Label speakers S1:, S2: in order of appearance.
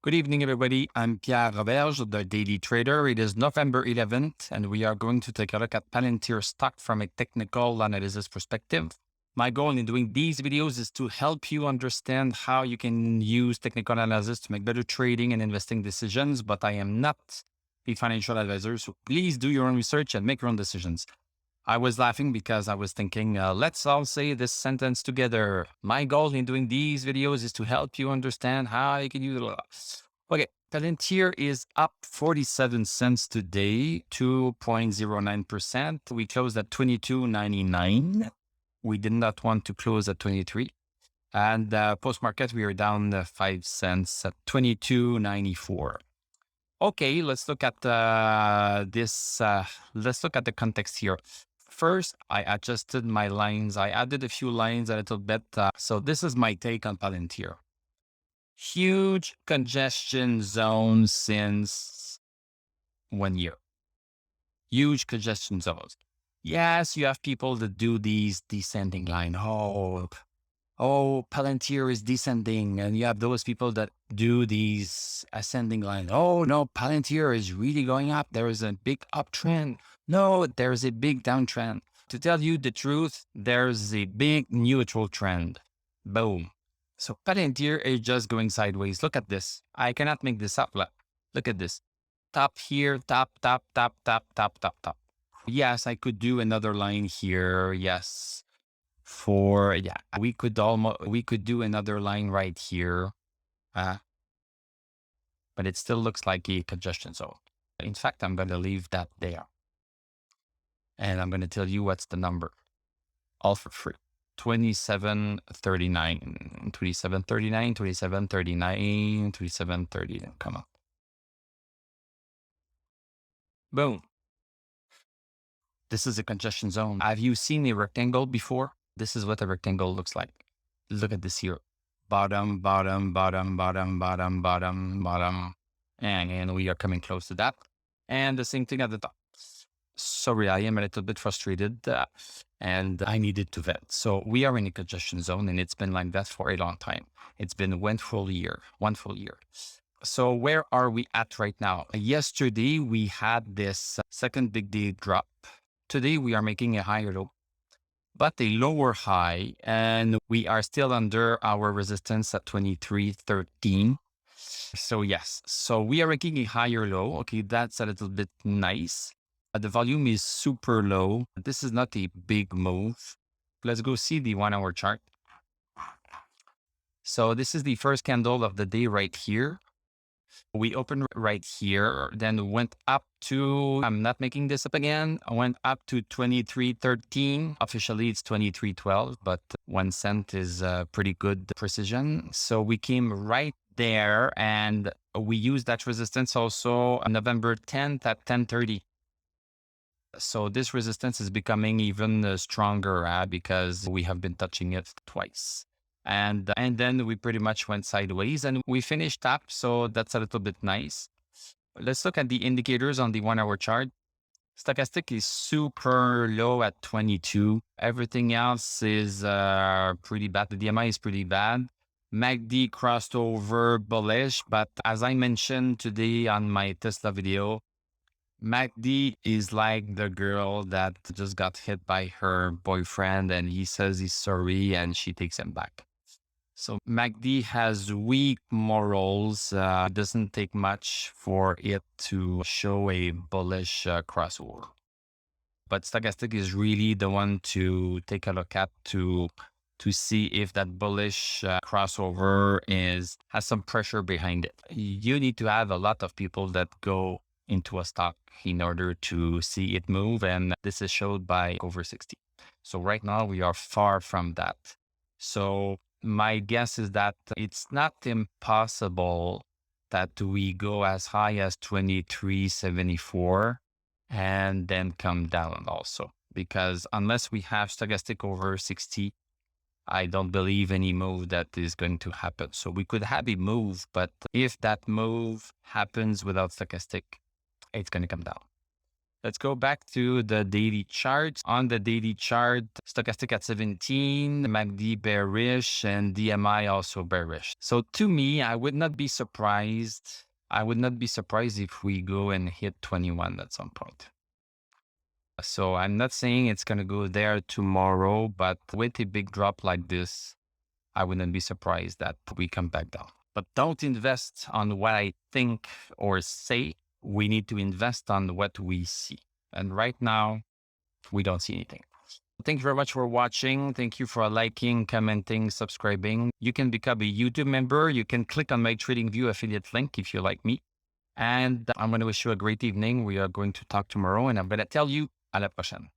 S1: Good evening, everybody. I'm Pierre Roberge, the Daily Trader. It is November 11th, and we are going to take a look at Palantir stock from a technical analysis perspective. My goal in doing these videos is to help you understand how you can use technical analysis to make better trading and investing decisions, but I am not a financial advisor, so please do your own research and make your own decisions. I was laughing because I was thinking, let's all say this sentence together. My goal in doing these videos is to help you understand how you can use it. Okay, Palantir is up 47 cents today, 2.09%. We closed at 22.99. We did not want to close at 23. And post-market, we are down 5 cents at 22.94. Okay, let's look at this. Let's look at the context here. First, I adjusted my lines. I added a few lines a little bit. So this is my take on Palantir. Huge congestion zone since 1 year. Huge congestion zones. Yes, you have people that do these descending line. Palantir is descending. And you have those people that do these ascending lines. Oh, no, Palantir is really going up. There is a big uptrend. No, there's a big downtrend. To tell you the truth, there's a big neutral trend. Boom. So Palantir is just going sideways. Look at this. I cannot make this up. Look at this. Top here, top. Yes, I could do another line here. Yes. We could do another line right here. But it still looks like a congestion zone. In fact, I'm going to leave that there. And I'm going to tell you what's the number. All for free. 2739, 2739, 2739, 2730. Come on. Boom. This is a congestion zone. Have you seen a rectangle before? This is what a rectangle looks like. Look at this here. Bottom. And we are coming close to that. And the same thing at the top. Sorry, I am a little bit frustrated and I needed to vent. So we are in a congestion zone and it's been like that for a long time. It's been one full year. So where are we at right now? Yesterday, we had this second big day drop. Today, we are making a higher low, but a lower high, and we are still under our resistance at 23.13. So yes, so we are making a higher low. Okay, that's a little bit nice. The volume is super low. This is not a big move. Let's go see the 1 hour chart. So this is the first candle of the day right here. We opened right here, then went up to, I'm not making this up again, I went up to 23.13. Officially, it's 23.12, but 1 cent is pretty good precision. So we came right there and we used that resistance also on November 10th at 10:30. So this resistance is becoming even stronger because we have been touching it twice. And then we pretty much went sideways and we finished up. So that's a little bit nice. Let's look at the indicators on the 1 hour chart. Stochastic is super low at 22. Everything else is pretty bad. The DMI is pretty bad. MACD crossed over bullish, but as I mentioned today on my Tesla video, MACD is like the girl that just got hit by her boyfriend and he says he's sorry and she takes him back. So MACD has weak morals. It doesn't take much for it to show a bullish crossover. But stochastic is really the one to take a look at to see if that bullish crossover has some pressure behind it. You need to have a lot of people that go into a stock in order to see it move. And this is showed by over 60. So right now we are far from that. So my guess is that it's not impossible that we go as high as 23.74 and then come down also, because unless we have stochastic over 60, I don't believe any move that is going to happen. So we could have a move, but if that move happens without stochastic, it's going to come down. Let's go back to the daily chart. On the daily chart, stochastic at 17, MACD bearish, and DMI also bearish. So to me, I would not be surprised. I would not be surprised if we go and hit 21 at some point. So I'm not saying it's going to go there tomorrow, but with a big drop like this, I wouldn't be surprised that we come back down. But don't invest on what I think or say. We need to invest on what we see. And right now, we don't see anything. Thank you very much for watching. Thank you for liking, commenting, subscribing. You can become a YouTube member. You can click on my TradingView affiliate link if you like me. And I'm going to wish you a great evening. We are going to talk tomorrow, and I'm going to tell you à la prochaine.